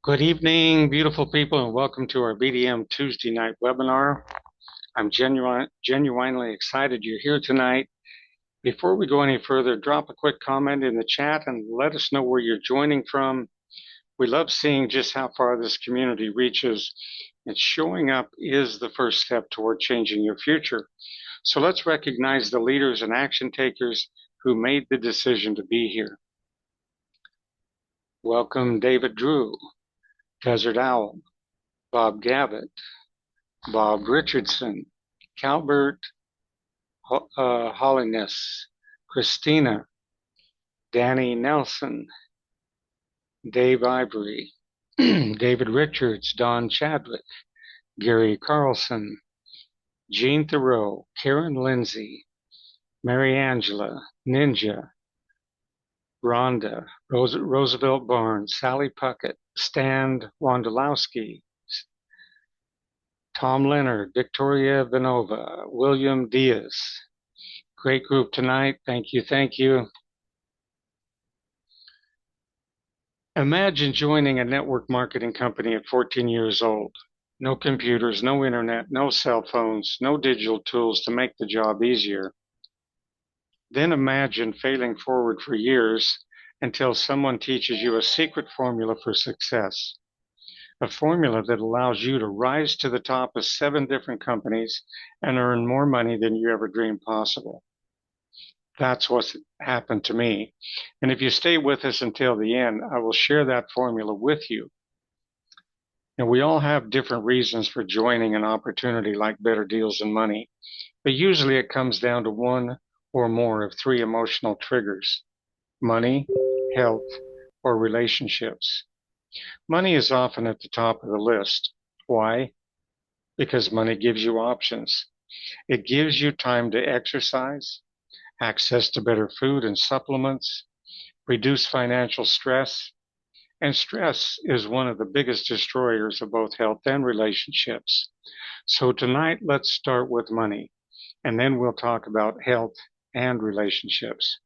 Good evening, beautiful people, and welcome to our BDM Tuesday night webinar. I'm genuinely excited you're here tonight. Before we go any further, drop a quick comment in the chat and let us know where you're joining from. We love seeing just how far this community reaches, and showing up is the first step toward changing your future. So let's recognize the leaders and action takers who made the decision to be here. Welcome, David Drew, Desert Owl, Bob Gavitt, Bob Richardson, Calbert Holiness, Christina, Danny Nelson, Dave Ivory, David Richards, Don Chadwick, Gary Carlson, Jean Thoreau, Karen Lindsay, Mary Angela, Ninja, Rhonda, Roosevelt Barnes, Sally Puckett, Stan Wondolowski, Tom Leonard, Victoria Venova, William Diaz. Great group tonight. Thank you. Thank you. Imagine joining a network marketing company at 14 years old. No computers, no internet, no cell phones, no digital tools to make the job easier. Then imagine failing forward for years until someone teaches you a secret formula for success. A formula that allows you to rise to the top of 7 different companies and earn more money than you ever dreamed possible. That's what's happened to me. And if you stay with us until the end, I will share that formula with you. And we all have different reasons for joining an opportunity like Better Deals and Money, but usually it comes down to one or more of 3 emotional triggers: money, health, or relationships. Money is often at the top of the list. Why? Because money gives you options. It gives you time to exercise, access to better food and supplements, reduce financial stress, and stress is one of the biggest destroyers of both health and relationships. So tonight, let's start with money, and then we'll talk about health and relationships.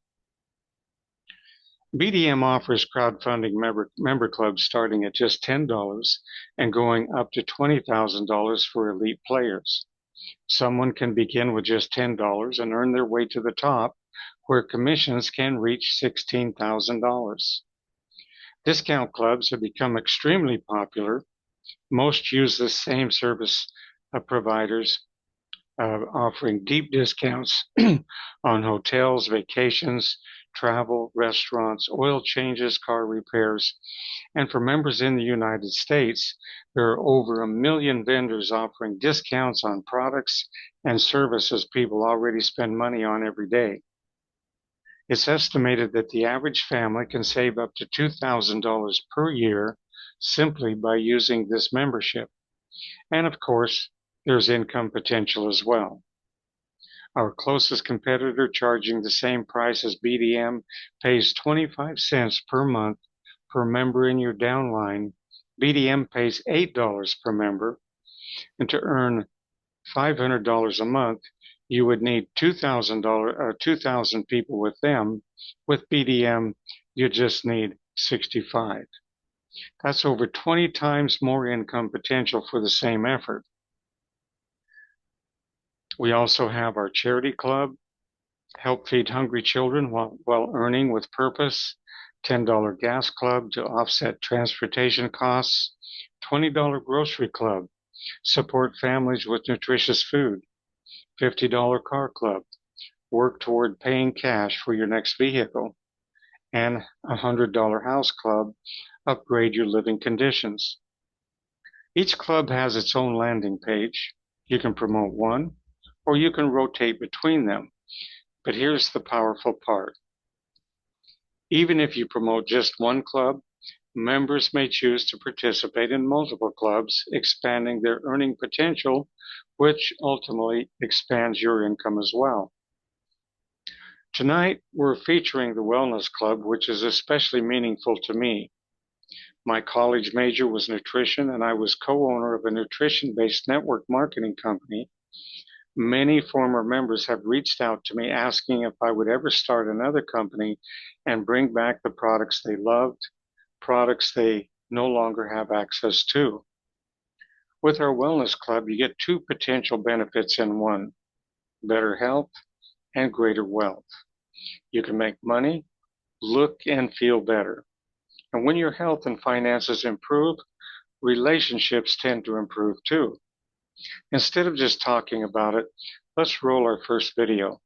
BDM offers crowdfunding member clubs starting at just $10 and going up to $20,000 for elite players. Someone can begin with just $10 and earn their way to the top, where commissions can reach $16,000. Discount clubs have become extremely popular. Most use the same service providers, offering deep discounts on hotels, vacations, travel, restaurants, oil changes, car repairs. And for members in the United States, there are over 1 million vendors offering discounts on products and services people already spend money on every day. It's estimated that the average family can save up to $2,000 per year simply by using this membership. And of course, there's income potential as well. Our closest competitor, charging the same price as BDM, pays 25 cents per month per member in your downline. BDM pays $8 per member, and to earn $500 a month, you would need 2,000 people with them. With BDM, you just need 65. That's over 20 times more income potential for the same effort. We also have our charity club, Help Feed Hungry Children while Earning with Purpose, $10 gas club to offset transportation costs, $20 grocery club, support families with nutritious food, $50 car club, work toward paying cash for your next vehicle, and $100 house club, upgrade your living conditions. Each club has its own landing page. You can promote one, or you can rotate between them. But here's the powerful part. Even if you promote just one club, members may choose to participate in multiple clubs, expanding their earning potential, which ultimately expands your income as well. Tonight, we're featuring the Wellness Club, which is especially meaningful to me. My college major was nutrition, and I was co-owner of a nutrition-based network marketing company. Many former members have reached out to me asking if I would ever start another company and bring back the products they loved, products they no longer have access to. With our Wellness Club, you get two potential benefits in one: better health and greater wealth. You can make money, look and feel better. And when your health and finances improve, relationships tend to improve too. Instead of just talking about it, let's roll our first video.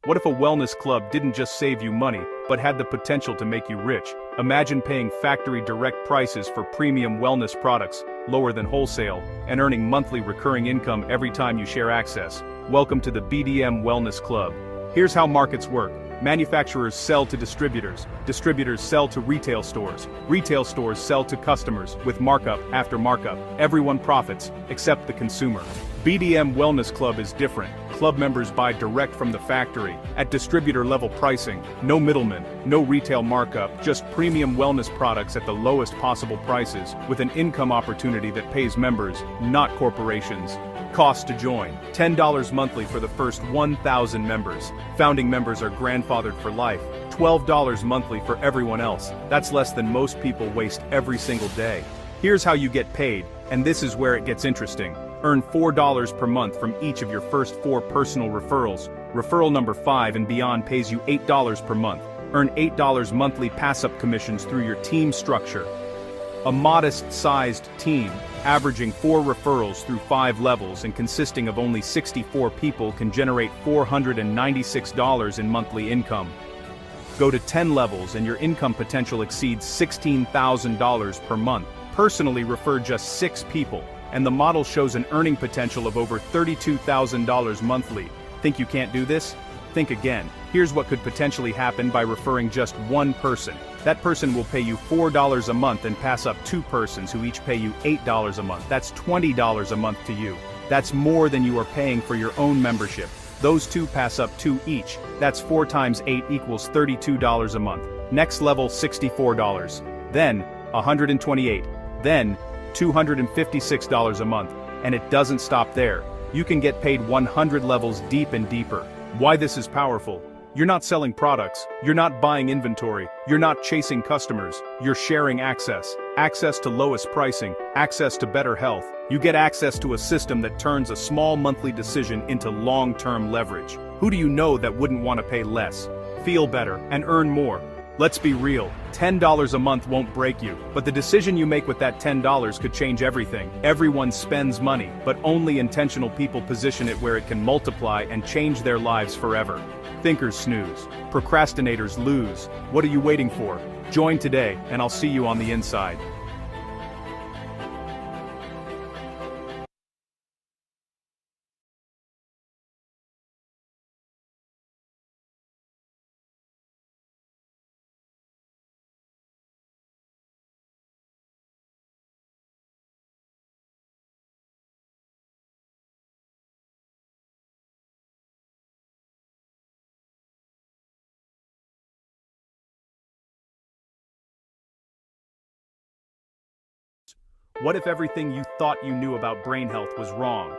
What if a wellness club didn't just save you money, but had the potential to make you rich? Imagine paying factory direct prices for premium wellness products, lower than wholesale, and earning monthly recurring income every time you share access. Welcome to the BDM Wellness Club. Here's how markets work. Manufacturers sell to distributors. Distributors sell to retail stores. Retail stores sell to customers with markup after markup. Everyone profits, except the consumer. BDM Wellness Club is different. Club members buy direct from the factory, at distributor-level pricing, no middlemen, no retail markup, just premium wellness products at the lowest possible prices, with an income opportunity that pays members, not corporations. Cost to join: $10 monthly for the first 1,000 members. Founding members are grandfathered for life. $12 monthly for everyone else. That's less than most people waste every single day. Here's how you get paid, and this is where it gets interesting. Earn $4 per month from each of your first 4 personal referrals. Referral number 5 and beyond pays you $8 per month. Earn $8 monthly pass-up commissions through your team structure. A modest-sized team, averaging 4 referrals through 5 levels and consisting of only 64 people, can generate $496 in monthly income. Go to 10 levels and your income potential exceeds $16,000 per month. Personally refer just 6 people, and the model shows an earning potential of over $32,000 monthly. Think you can't do this? Think again. Here's what could potentially happen by referring just 1 person. That person will pay you $4 a month and pass up 2 persons who each pay you $8 a month. That's $20 a month to you. That's more than you are paying for your own membership. Those 2 pass up 2 each. That's 4 times 8 equals $32 a month. Next level, $64. Then, $128. Then, $256 a month. And it doesn't stop there. You can get paid 100 levels deep and deeper. Why this is powerful? You're not selling products, you're not buying inventory, you're not chasing customers, you're sharing access. Access to lowest pricing, access to better health. You get access to a system that turns a small monthly decision into long-term leverage. Who do you know that wouldn't want to pay less, feel better, and earn more? Let's be real, $10 a month won't break you, but the decision you make with that $10 could change everything. Everyone spends money, but only intentional people position it where it can multiply and change their lives forever. Thinkers snooze. Procrastinators lose. What are you waiting for? Join today, and I'll see you on the inside. What if everything you thought you knew about brain health was wrong?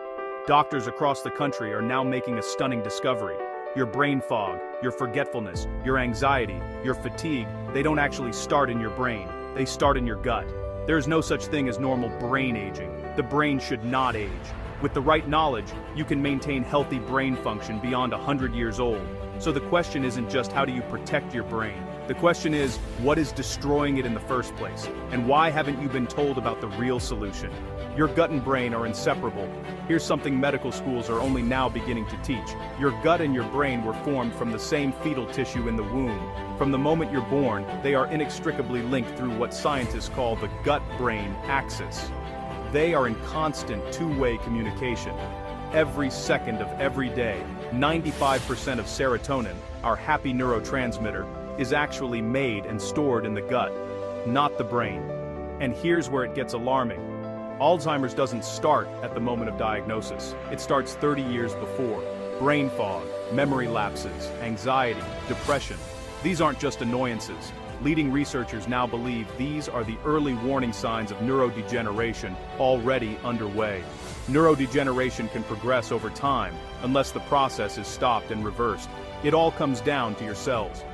Doctors across the country are now making a stunning discovery. Your brain fog, your forgetfulness, your anxiety, your fatigue, they don't actually start in your brain, they start in your gut. There's no such thing as normal brain aging. The brain should not age. With the right knowledge, you can maintain healthy brain function beyond 100 years old. So the question isn't just how do you protect your brain? The question is, what is destroying it in the first place? And why haven't you been told about the real solution? Your gut and brain are inseparable. Here's something medical schools are only now beginning to teach. Your gut and your brain were formed from the same fetal tissue in the womb. From the moment you're born, they are inextricably linked through what scientists call the gut-brain axis. They are in constant two-way communication. Every second of every day, 95% of serotonin, our happy neurotransmitter, is actually made and stored in the gut, not the brain. And here's where it gets alarming. Alzheimer's doesn't start at the moment of diagnosis. It starts 30 years before. Brain fog, memory lapses, anxiety, depression. These aren't just annoyances. Leading researchers now believe these are the early warning signs of neurodegeneration already underway. Neurodegeneration can progress over time unless the process is stopped and reversed. It all comes down to your cells.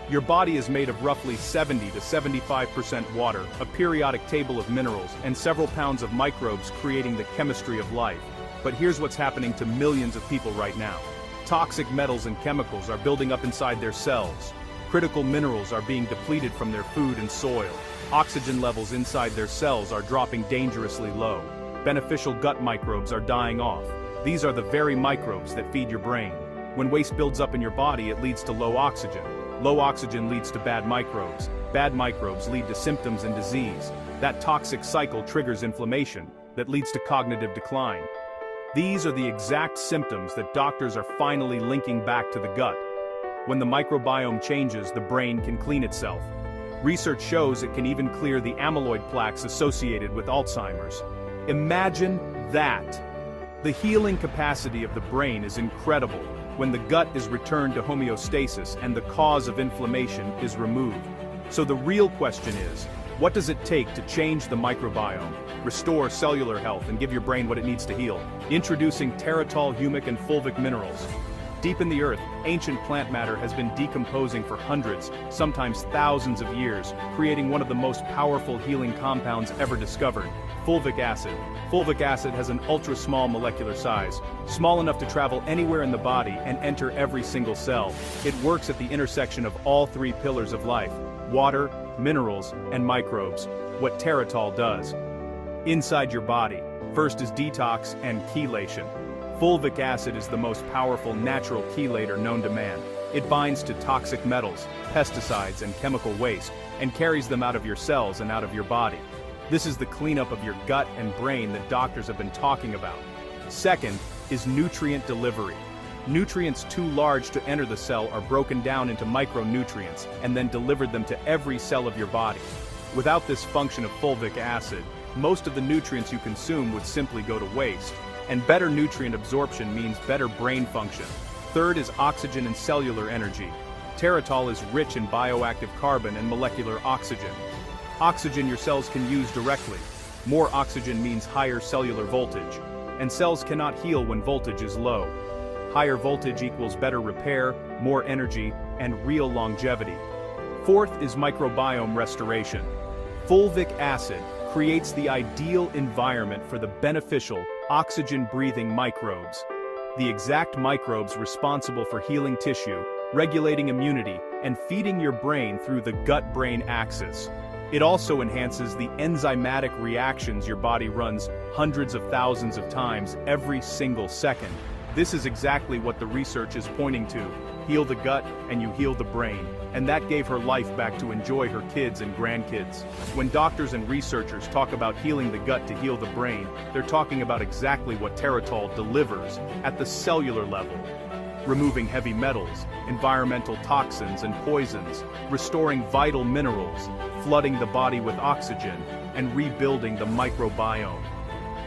Your body is made of roughly 70 to 75% water, a periodic table of minerals, and several pounds of microbes creating the chemistry of life. But here's what's happening to millions of people right now. Toxic metals and chemicals are building up inside their cells. Critical minerals are being depleted from their food and soil. Oxygen levels inside their cells are dropping dangerously low. Beneficial gut microbes are dying off. These are the very microbes that feed your brain. When waste builds up in your body, it leads to low oxygen. Low oxygen leads to bad microbes. Bad microbes lead to symptoms and disease. That toxic cycle triggers inflammation that leads to cognitive decline. These are the exact symptoms that doctors are finally linking back to the gut. When the microbiome changes, the brain can clean itself. Research shows it can even clear the amyloid plaques associated with Alzheimer's. Imagine that! The healing capacity of the brain is incredible when the gut is returned to homeostasis and the cause of inflammation is removed. So the real question is, what does it take to change the microbiome, restore cellular health, and give your brain what it needs to heal? Introducing Teratol humic and fulvic minerals. Deep in the earth, ancient plant matter has been decomposing for hundreds, sometimes thousands of years, creating one of the most powerful healing compounds ever discovered, fulvic acid. Fulvic acid has an ultra-small molecular size, small enough to travel anywhere in the body and enter every single cell. It works at the intersection of all three pillars of life: water, minerals, and microbes. What Teratol does. Inside your body, first is detox and chelation. Fulvic acid is the most powerful natural chelator known to man. It binds to toxic metals, pesticides, and chemical waste, and carries them out of your cells and out of your body. This is the cleanup of your gut and brain that doctors have been talking about. Second is nutrient delivery. Nutrients too large to enter the cell are broken down into micronutrients and then delivered them to every cell of your body. Without this function of fulvic acid, most of the nutrients you consume would simply go to waste. And better nutrient absorption means better brain function. Third is oxygen and cellular energy. Teratol is rich in bioactive carbon and molecular oxygen. Oxygen your cells can use directly. More oxygen means higher cellular voltage. And cells cannot heal when voltage is low. Higher voltage equals better repair, more energy, and real longevity. Fourth is microbiome restoration. Fulvic acid creates the ideal environment for the beneficial, oxygen-breathing microbes. The exact microbes responsible for healing tissue, regulating immunity, and feeding your brain through the gut-brain axis. It also enhances the enzymatic reactions your body runs hundreds of thousands of times every single second. This is exactly what the research is pointing to. Heal the gut and you heal the brain. And that gave her life back to enjoy her kids and grandkids. When doctors and researchers talk about healing the gut to heal the brain, they're talking about exactly what Teratol delivers at the cellular level. Removing heavy metals, environmental toxins and poisons, restoring vital minerals, flooding the body with oxygen, and rebuilding the microbiome.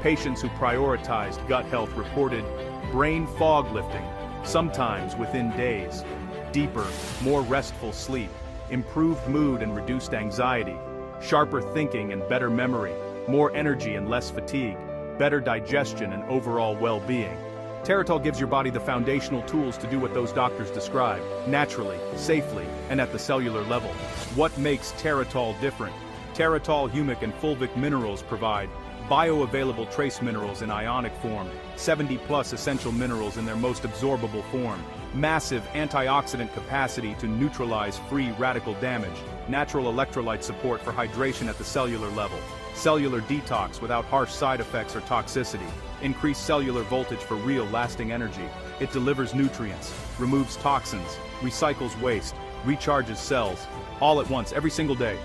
Patients who prioritized gut health reported brain fog lifting, sometimes within days. Deeper, more restful sleep, improved mood and reduced anxiety, sharper thinking and better memory, more energy and less fatigue, better digestion and overall well-being. Teratol gives your body the foundational tools to do what those doctors describe, naturally, safely, and at the cellular level. What makes Teratol different? Teratol humic and fulvic minerals provide bioavailable trace minerals in ionic form, 70+ essential minerals in their most absorbable form, massive antioxidant capacity to neutralize free radical damage, natural electrolyte support for hydration at the cellular level, cellular detox without harsh side effects or toxicity, increased cellular voltage for real lasting energy. It delivers nutrients, removes toxins, recycles waste, recharges cells, all at once every single day.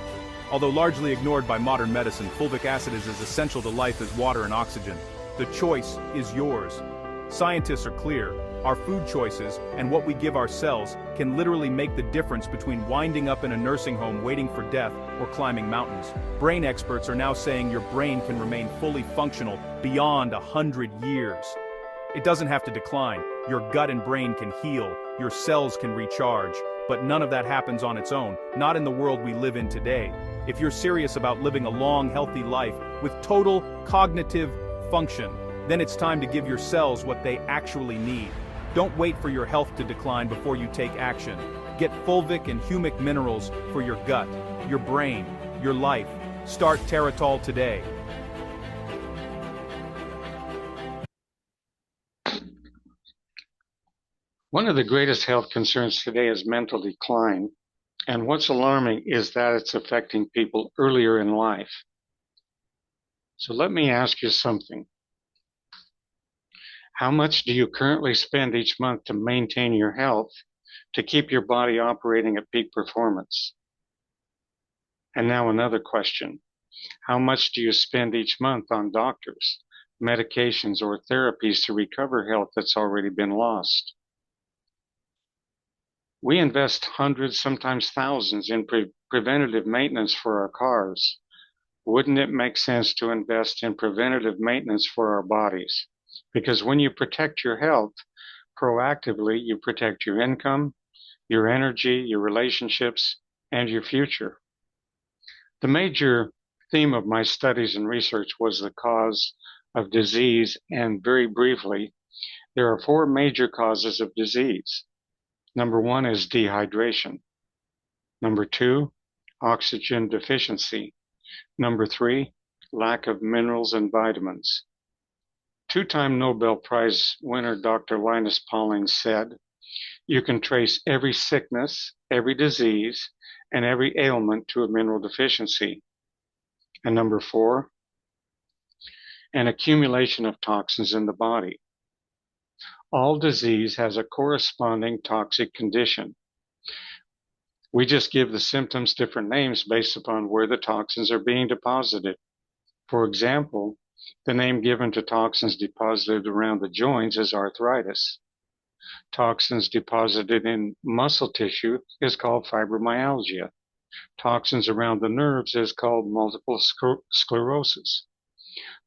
Although largely ignored by modern medicine, fulvic acid is as essential to life as water and oxygen. The choice is yours. Scientists are clear. Our food choices and what we give our cells can literally make the difference between winding up in a nursing home waiting for death or climbing mountains. Brain experts are now saying your brain can remain fully functional beyond 100 years. It doesn't have to decline. Your gut and brain can heal, your cells can recharge, but none of that happens on its own, not in the world we live in today. If you're serious about living a long, healthy life with total cognitive function, then it's time to give your cells what they actually need. Don't wait for your health to decline before you take action. Get fulvic and humic minerals for your gut, your brain, your life. Start Terratol today. One of the greatest health concerns today is mental decline, and what's alarming is that it's affecting people earlier in life. So let me ask you something. How much do you currently spend each month to maintain your health, to keep your body operating at peak performance? And now another question. How much do you spend each month on doctors, medications, or therapies to recover health that's already been lost? We invest hundreds, sometimes thousands, in preventative maintenance for our cars. Wouldn't it make sense to invest in preventative maintenance for our bodies? Because when you protect your health proactively, you protect your income, your energy, your relationships, and your future. The major theme of my studies and research was the cause of disease, and very briefly, there are four major causes of disease. Number one is dehydration. Number two, oxygen deficiency. Number three, lack of minerals and vitamins. Two-time Nobel Prize winner Dr. Linus Pauling said, "You can trace every sickness, every disease, and every ailment to a mineral deficiency." And number four, an accumulation of toxins in the body. All disease has a corresponding toxic condition. We just give the symptoms different names based upon where the toxins are being deposited. For example, the name given to toxins deposited around the joints is arthritis. Toxins deposited in muscle tissue is called fibromyalgia. Toxins around the nerves is called multiple sclerosis.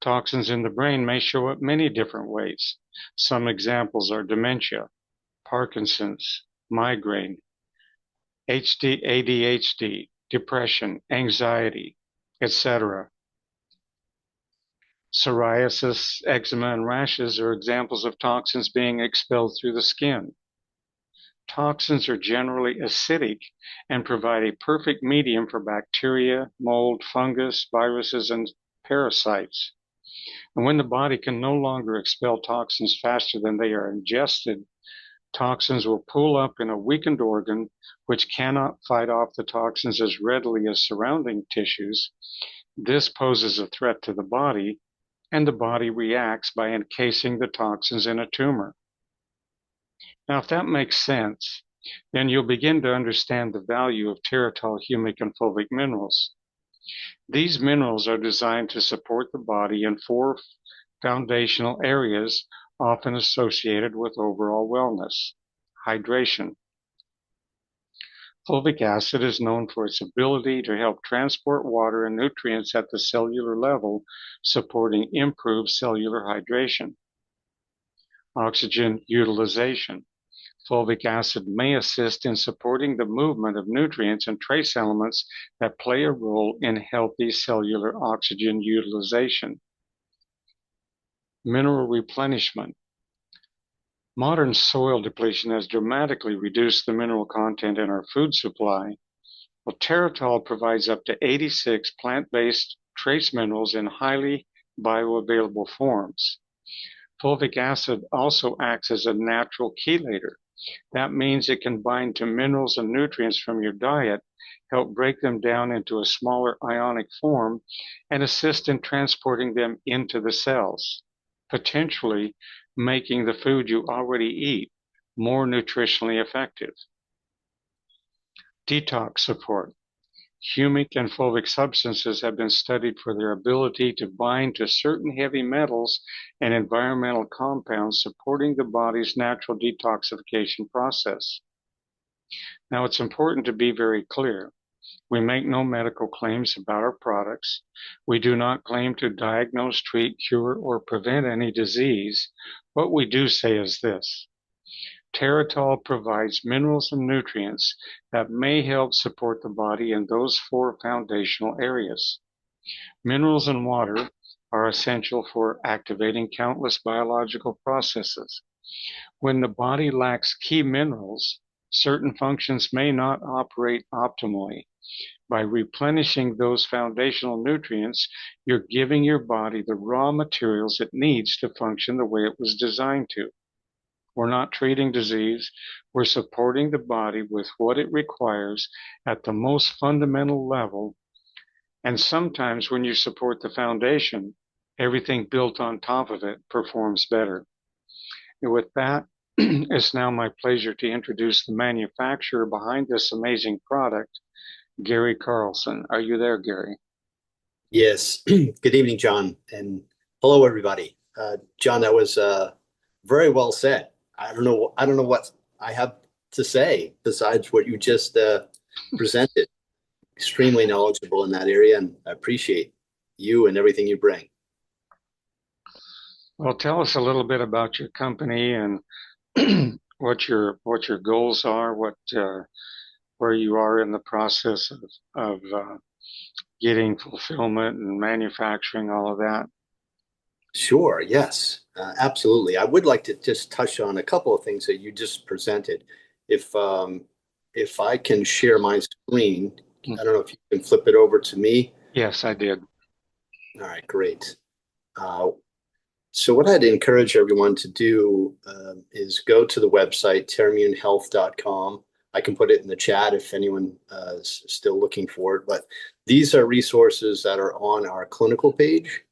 Toxins in the brain may show up many different ways. Some examples are dementia, Parkinson's, migraine, ADHD, depression, anxiety, etc. Psoriasis, eczema, and rashes are examples of toxins being expelled through the skin. Toxins are generally acidic and provide a perfect medium for bacteria, mold, fungus, viruses, and parasites. And when the body can no longer expel toxins faster than they are ingested, toxins will pool up in a weakened organ which cannot fight off the toxins as readily as surrounding tissues. This poses a threat to the body, and the body reacts by encasing the toxins in a tumor. Now, if that makes sense, then you'll begin to understand the value of Terratol, humic, and fulvic minerals. These minerals are designed to support the body in four foundational areas often associated with overall wellness. Hydration. Fulvic acid is known for its ability to help transport water and nutrients at the cellular level, supporting improved cellular hydration. Oxygen utilization. Fulvic acid may assist in supporting the movement of nutrients and trace elements that play a role in healthy cellular oxygen utilization. Mineral replenishment. Modern soil depletion has dramatically reduced the mineral content in our food supply. Well, Terratol provides up to 86 plant-based trace minerals in highly bioavailable forms. Fulvic acid also acts as a natural chelator. That means it can bind to minerals and nutrients from your diet, help break them down into a smaller ionic form, and assist in transporting them into the cells, potentially making the food you already eat more nutritionally effective. Detox support. Humic and fulvic substances have been studied for their ability to bind to certain heavy metals and environmental compounds, supporting the body's natural detoxification process. Now, it's important to be very clear. We make no medical claims about our products. We do not claim to diagnose, treat, cure, or prevent any disease. What we do say is this: Terratol provides minerals and nutrients that may help support the body in those four foundational areas. Minerals and water are essential for activating countless biological processes. When the body lacks key minerals, certain functions may not operate optimally. By replenishing those foundational nutrients, you're giving your body the raw materials it needs to function the way it was designed to. We're not treating disease. We're supporting the body with what it requires at the most fundamental level. And sometimes when you support the foundation, everything built on top of it performs better. And with that, it's now my pleasure to introduce the manufacturer behind this amazing product, Gary Carlson. Are you there, Gary? Yes. Good evening, John, and hello, everybody. John, that was very well said. I don't know what I have to say besides what you just presented. Extremely knowledgeable in that area, and I appreciate you and everything you bring. Well, tell us a little bit about your company and what your goals are, where you are in the process of getting fulfillment and manufacturing all of that. Sure. Yes. Absolutely. I would like to just touch on a couple of things that you just presented. If I can share my screen, I don't know if you can flip it over to me. Yes, I did. All right, great. So what I'd encourage everyone to do is go to the website, terrammunehealth.com. I can put it in the chat if anyone is still looking for it, but these are resources that are on our clinical page.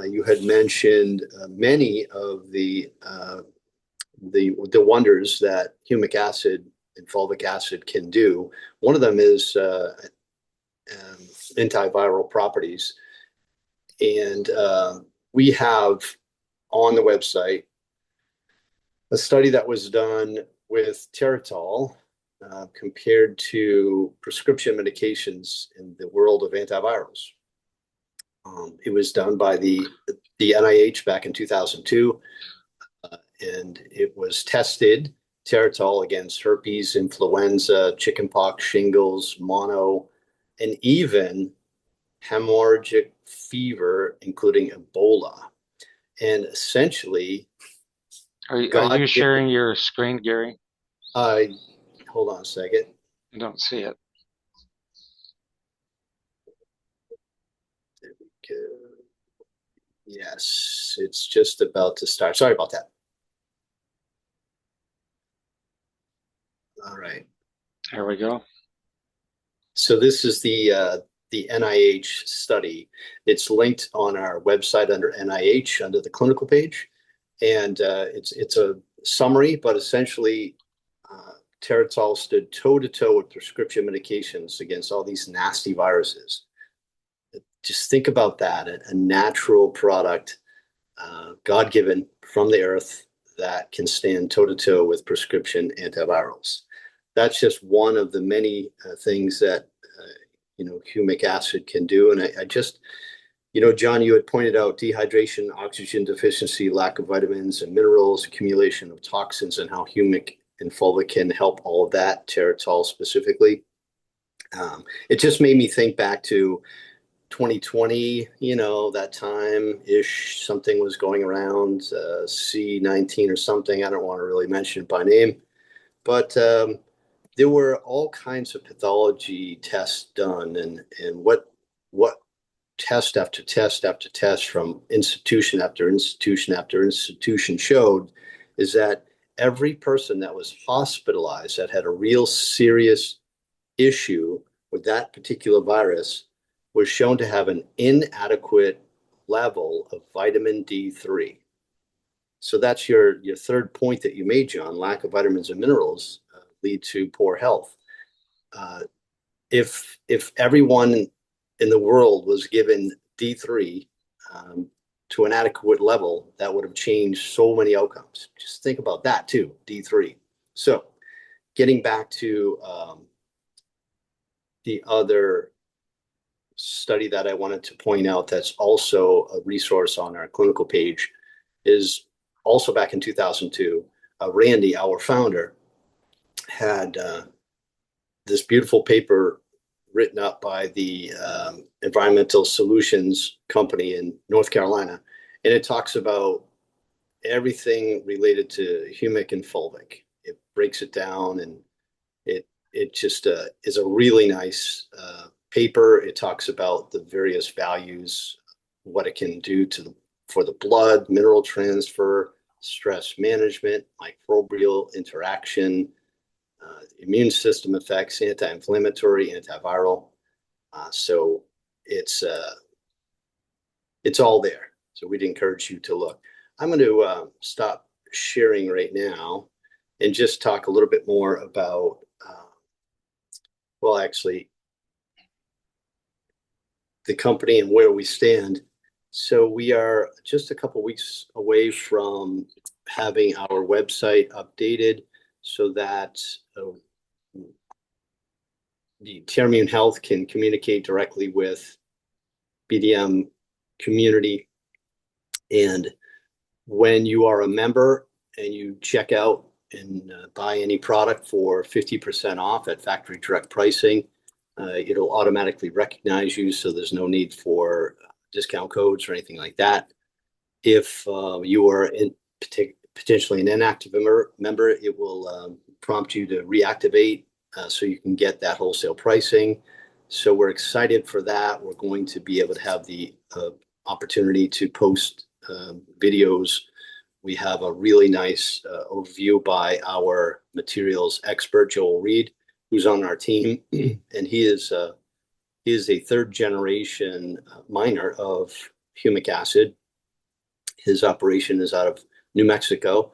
You had mentioned many of the wonders that humic acid and fulvic acid can do. One of them is antiviral properties. And we have on the website a study that was done with Teratol compared to prescription medications in the world of antivirals. It was done by the NIH back in 2002, and it was tested, Teratol, against herpes, influenza, chickenpox, shingles, mono, and even hemorrhagic fever, including Ebola. And essentially, are you sharing your screen, Gary? Hold on a second. I don't see it. There we go. Yes, it's just about to start. Sorry about that. All right. There we go. So this is the NIH study. It's linked on our website under NIH under the clinical page, and it's a summary, but essentially Teratol stood toe-to-toe with prescription medications against all these nasty viruses. Just think about that, a natural product, God-given from the earth, that can stand toe-to-toe with prescription antivirals. That's just one of the many things that humic acid can do. And I just, John, you had pointed out dehydration, oxygen deficiency, lack of vitamins and minerals, accumulation of toxins, and how humic and fulvic can help all of that, Teratol specifically. It just made me think back to 2020, that time-ish, something was going around, C19 or something. I don't want to really mention it by name, but there were all kinds of pathology tests done, and what test after test after test from institution after institution after institution showed is that every person that was hospitalized that had a real serious issue with that particular virus was shown to have an inadequate level of vitamin D3. So that's your third point that you made, John. Lack of vitamins and minerals lead to poor health. If everyone in the world was given D3 to an adequate level, that would have changed so many outcomes. Just think about that too, D3. So getting back to the other study that I wanted to point out that's also a resource on our clinical page is also back in 2002. Randy, our founder, had this beautiful paper written up by the Environmental Solutions Company in North Carolina. And it talks about everything related to humic and fulvic. It breaks it down, and it just is a really nice paper. It talks about the various values, what it can do for the blood, mineral transfer, stress management, microbial interaction, immune system effects, anti-inflammatory, antiviral. So it's all there. So we'd encourage you to look. I'm going to stop sharing right now and just talk a little bit more about, well, actually, the company and where we stand. So we are just a couple weeks away from having our website updated so that the Terramune Health can communicate directly with BDM community. And when you are a member and you check out and buy any product for 50% off at factory direct pricing, it'll automatically recognize you, so there's no need for discount codes or anything like that. If you are potentially an inactive member, it will prompt you to reactivate so you can get that wholesale pricing. So we're excited for that. We're going to be able to have the opportunity to post videos. We have a really nice overview by our materials expert, Joel Reed, who's on our team, and he is a third generation miner of humic acid. His operation is out of New Mexico.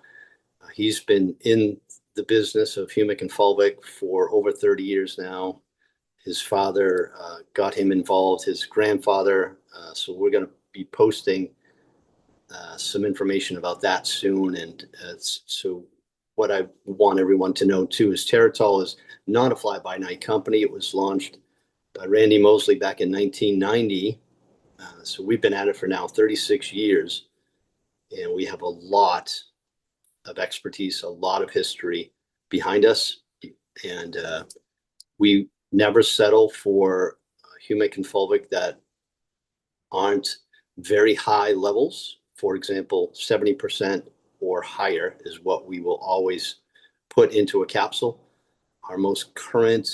He's been in the business of humic and fulvic for over 30 years now. His father got him involved, his grandfather. So we're going to be posting some information about that soon. And so what I want everyone to know too is TerraTol is not a fly-by-night company. It was launched by Randy Mosley back in 1990. So we've been at it for now 36 years. And we have a lot of expertise, a lot of history behind us. And we never settle for humic and fulvic that aren't very high levels. For example, 70% or higher is what we will always put into a capsule. Our most current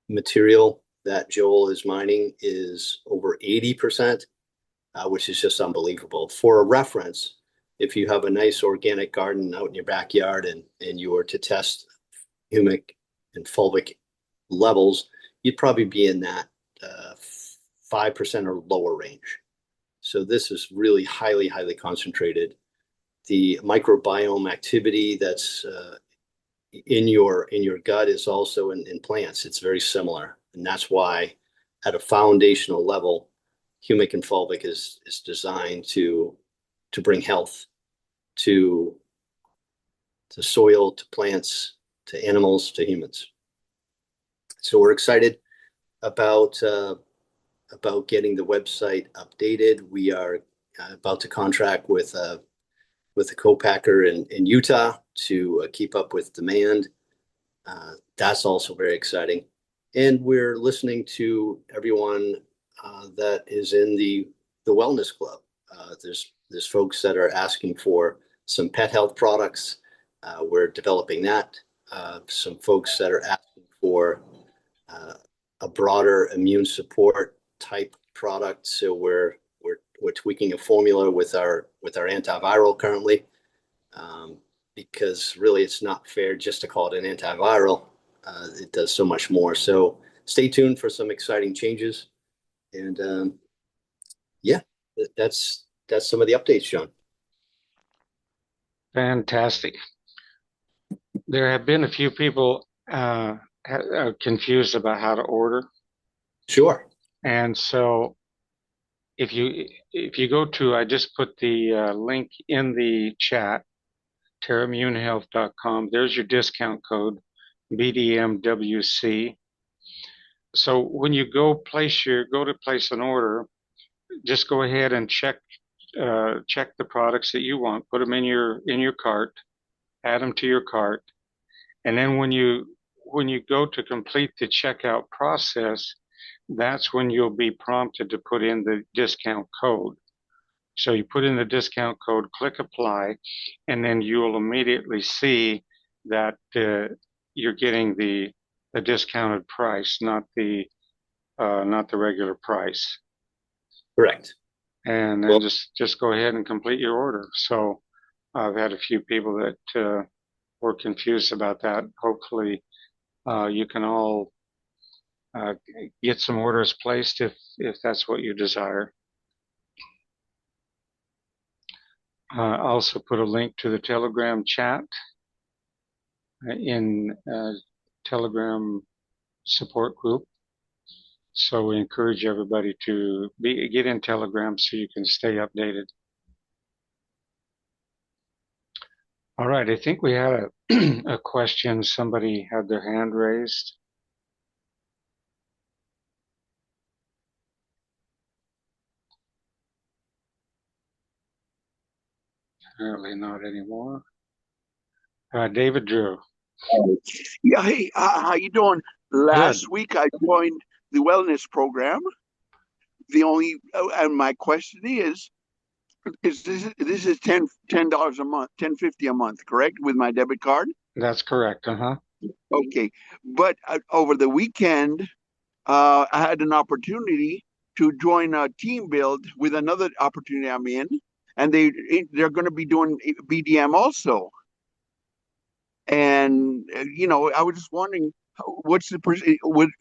material that Joel is mining is over 80%, which is just unbelievable. For a reference, if you have a nice organic garden out in your backyard and you were to test humic and fulvic levels, you'd probably be in that 5% or lower range. So this is really highly, highly concentrated. The microbiome activity that's in your gut is also in plants. It's very similar. And that's why at a foundational level, humic and fulvic is designed to bring health to soil, to plants, to animals, to humans. So we're excited about getting the website updated. We are about to contract with a co-packer in Utah to keep up with demand. That's also very exciting. And we're listening to everyone that is in the wellness club. There's folks that are asking for some pet health products. We're developing that. Some folks that are asking for a broader immune support type product. So we're tweaking a formula with our antiviral currently, because really it's not fair just to call it an antiviral. It does so much more. So stay tuned for some exciting changes. And yeah, that's some of the updates, Sean. Fantastic. There have been a few people confused about how to order. Sure. And so if you go to, I just put the link in the chat, terramunehealth.com. There's your discount code, BDMWC. So when you go to place an order, just go ahead and check the products that you want, put them in your cart, add them to your cart, and then when you go to complete the checkout process, that's when you'll be prompted to put in the discount code. So you put in the discount code, click apply, and then you will immediately see that you're getting the discounted price, not the regular price. Correct. And then Well, just go ahead and complete your order. So I've had a few people that were confused about that. Hopefully, you can all uh, get some orders placed if that's what you desire. Also put a link to the Telegram chat in Telegram support group. So we encourage everybody to get in Telegram so you can stay updated. All right, I think we had a question. Somebody had their hand raised. Apparently not anymore. David Drew. Yeah, hey, how you doing? Good. Last week I joined the wellness program. And my question is this is $10 a month, 10.50 a month, correct? With my debit card? That's correct. Uh-huh. Okay. But over the weekend, I had an opportunity to join a team build with another opportunity I'm in, and they're going to be doing BDM also. And I was just wondering, what's the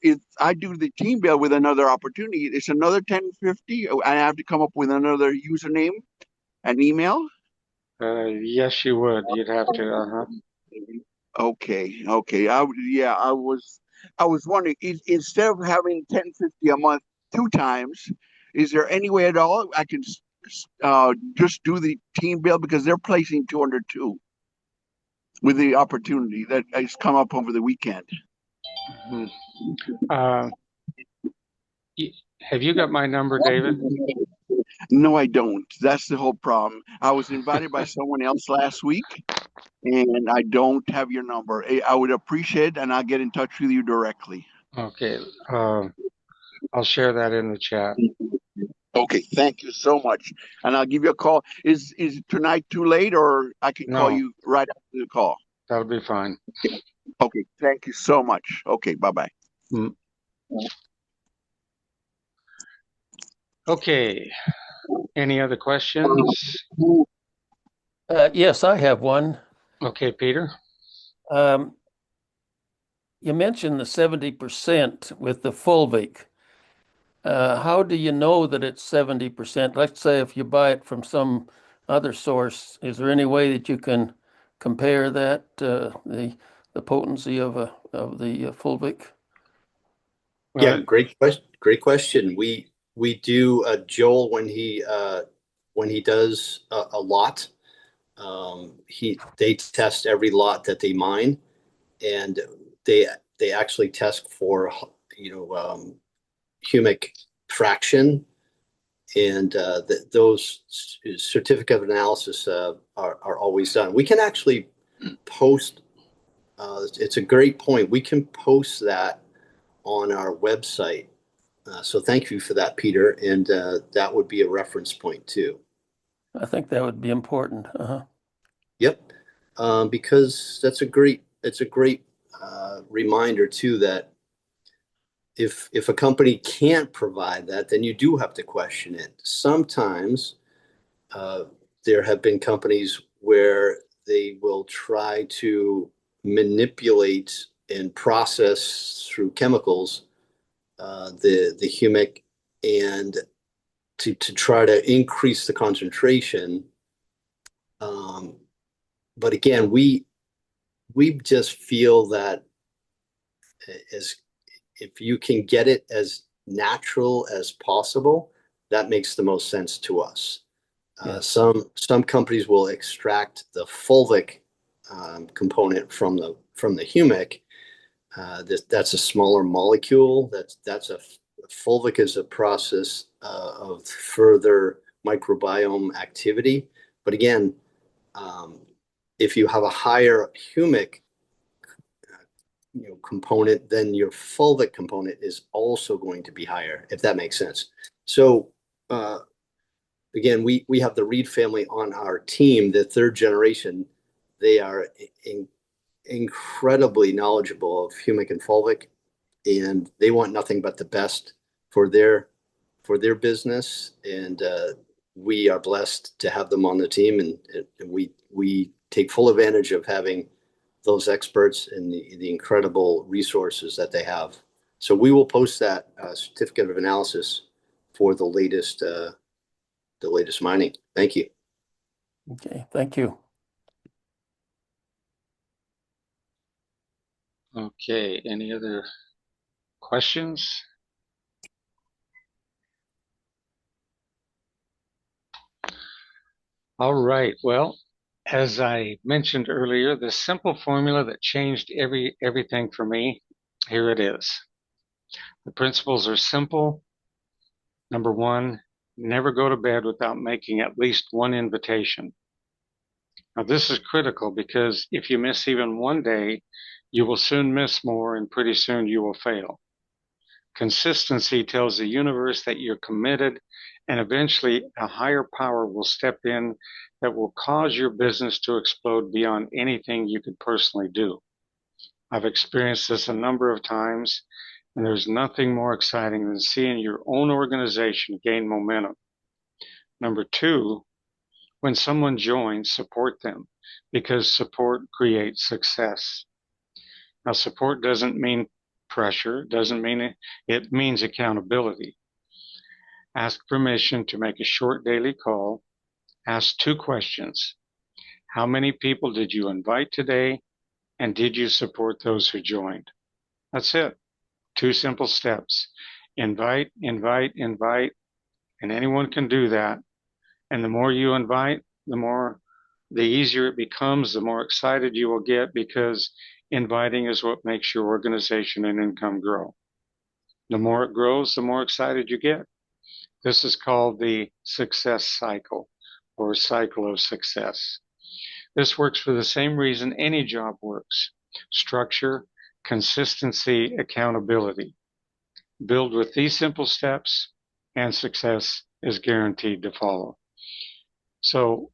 if I do the team build with another opportunity, it's another 10.50. I have to come up with another username and email. Yes, you would. You'd have to. Uh-huh. Okay. I was wondering, instead of having 10.50 a month 2 times, is there any way at all I can just do the team build, because they're placing 202 with the opportunity that has come up over the weekend? Mhm. Uh, have you got my number, David? No, I don't. That's the whole problem. I was invited by someone else last week, and I don't have your number. I would appreciate it, and I'll get in touch with you directly. Okay. I'll share that in the chat. Okay, thank you so much. And I'll give you a call. Is tonight too late, or I can call No, you right after the call? that'll be fine. Okay, thank you so much. Okay, bye-bye. Mm. Okay. Any other questions? Yes, I have one. Okay, Peter. You mentioned the 70% with the Fulvic. How do you know that it's 70%? Let's say if you buy it from some other source, is there any way that you can compare that, the potency of the Fulvic? yeah, great question. Great question. We do Joel when he does a lot. They test every lot that they mine, and they actually test for humic fraction, and those certificate of analysis are always done. We can actually post. It's a great point. We can post that on our website. So thank you for that, Peter, and that would be a reference point too. I think that would be important. Yep, because it's a great reminder too that if a company can't provide that, then you do have to question it. Sometimes there have been companies where they will try to manipulate and process through chemicals the humic, and to try to increase the concentration. But again, we just feel that as if you can get it as natural as possible, that makes the most sense to us. Yes. Some companies will extract the fulvic component from the humic. That's a smaller molecule. That's a fulvic is a process of further microbiome activity. But again, if you have a higher humic component, then your fulvic component is also going to be higher, if that makes sense. So again, we have the Reed family on our team, the third generation. They are incredibly knowledgeable of humic and fulvic, and they want nothing but the best for their business. And we are blessed to have them on the team, and we take full advantage of having those experts and the incredible resources that they have. So we will post that certificate of analysis for the latest mining. Thank you. Okay, thank you. Okay, any other questions? All right, well, as I mentioned earlier, the simple formula that changed everything for me, here it is. The principles are simple. Number one, never go to bed without making at least one invitation. Now, this is critical because if you miss even one day, you will soon miss more, and pretty soon you will fail. Consistency tells the universe that you're committed, and eventually a higher power will step in that will cause your business to explode beyond anything you could personally do. I've experienced this a number of times, and there's nothing more exciting than seeing your own organization gain momentum. Number two, when someone joins, support them, because support creates success. Now, support doesn't mean pressure, doesn't mean it means accountability. Ask permission to make a short daily call. Ask 2 questions. How many people did you invite today? And did you support those who joined? That's it. 2 simple steps. Invite, invite, invite, and anyone can do that. And the more you invite, the easier it becomes, the more excited you will get, because inviting is what makes your organization and income grow. The more it grows, the more excited you get. This is called the success cycle, or cycle of success. This works for the same reason any job works: structure, consistency, accountability. Build with these simple steps, and success is guaranteed to follow. So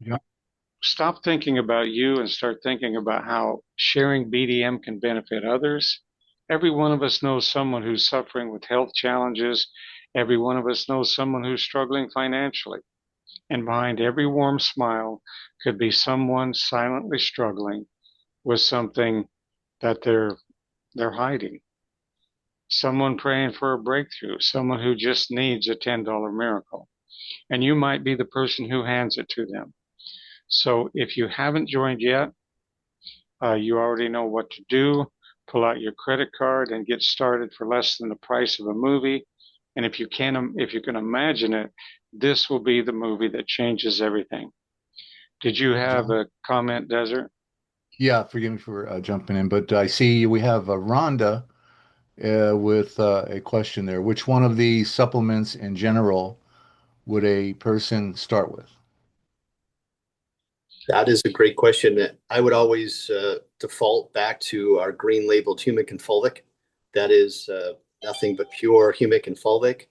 stop thinking about you and start thinking about how sharing BDM can benefit others. Every one of us knows someone who's suffering with health challenges. Every one of us knows someone who's struggling financially. And behind every warm smile could be someone silently struggling with something that they're hiding. Someone praying for a breakthrough, someone who just needs a $10 miracle. And you might be the person who hands it to them. So if you haven't joined yet, you already know what to do. Pull out your credit card and get started for less than the price of a movie. And if you can imagine it, this will be the movie that changes everything. Did you have a comment, Desert? Yeah, forgive me for jumping in, but I see we have Rhonda with a question there. Which one of the supplements in general would a person start with? That is a great question. I would always default back to our green labeled humic and fulvic. That is nothing but pure humic and fulvic.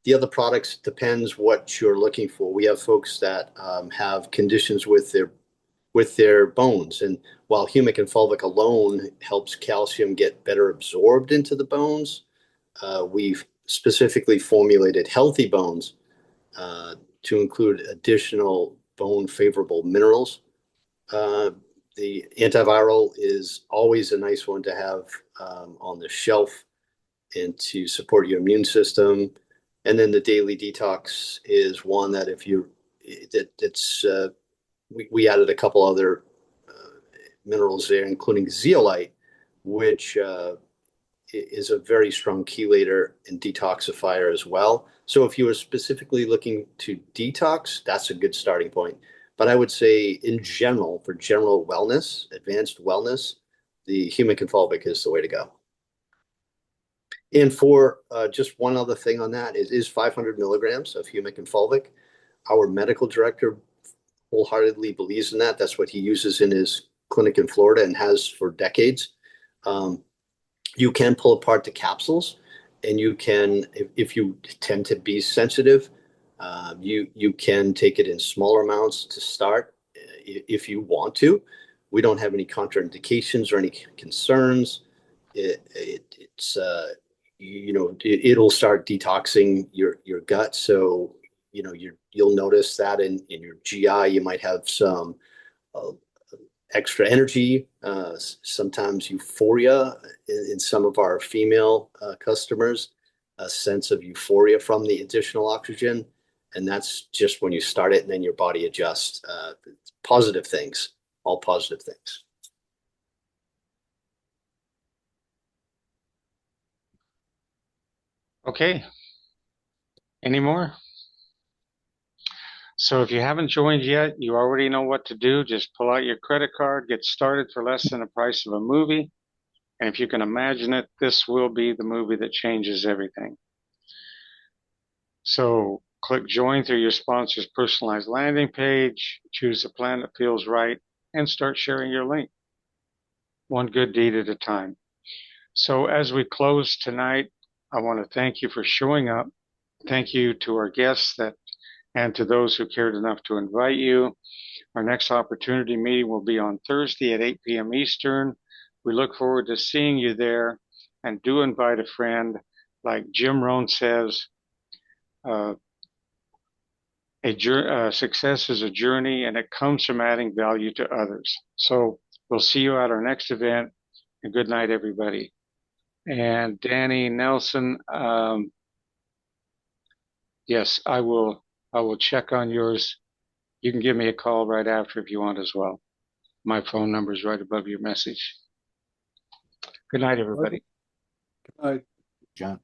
The other products depends what you're looking for. We have folks that have conditions with their bones, and while humic and fulvic alone helps calcium get better absorbed into the bones, we've specifically formulated healthy bones to include additional bone favorable minerals. The antiviral is always a nice one to have on the shelf and to support your immune system. And then the daily detox is one that we added a couple other minerals there, including zeolite, which is a very strong chelator and detoxifier as well. So if you are specifically looking to detox, that's a good starting point. But I would say in general, for general wellness, advanced wellness, the humic and fulvic is the way to go. And for just one other thing on that, it is 500 milligrams of humic and fulvic. Our medical director wholeheartedly believes in that. That's what he uses in his clinic in Florida and has for decades. You can pull apart the capsules, and you can, if you tend to be sensitive, You can take it in smaller amounts to start if you want to. We don't have any contraindications or any concerns. It'll start detoxing your gut. So, you'll notice that in your GI, you might have some extra energy, sometimes euphoria in some of our female customers, a sense of euphoria from the additional oxygen. And that's just when you start it and then your body adjusts. Positive things, all positive things. Okay. Any more? So if you haven't joined yet, you already know what to do. Just pull out your credit card, get started for less than the price of a movie. And if you can imagine it, this will be the movie that changes everything. So click join through your sponsor's personalized landing page, choose a plan that feels right, and start sharing your link. One good deed at a time. So as we close tonight, I want to thank you for showing up. Thank you to our guests and to those who cared enough to invite you. Our next opportunity meeting will be on Thursday at 8 p.m. Eastern. We look forward to seeing you there, and do invite a friend. Like Jim Rohn says, success is a journey, and it comes from adding value to others. So we'll see you at our next event, and good night, everybody. And Danny Nelson, yes, I will check on yours. You can give me a call right after if you want as well. My phone number is right above your message. Good night, everybody. Good night, John.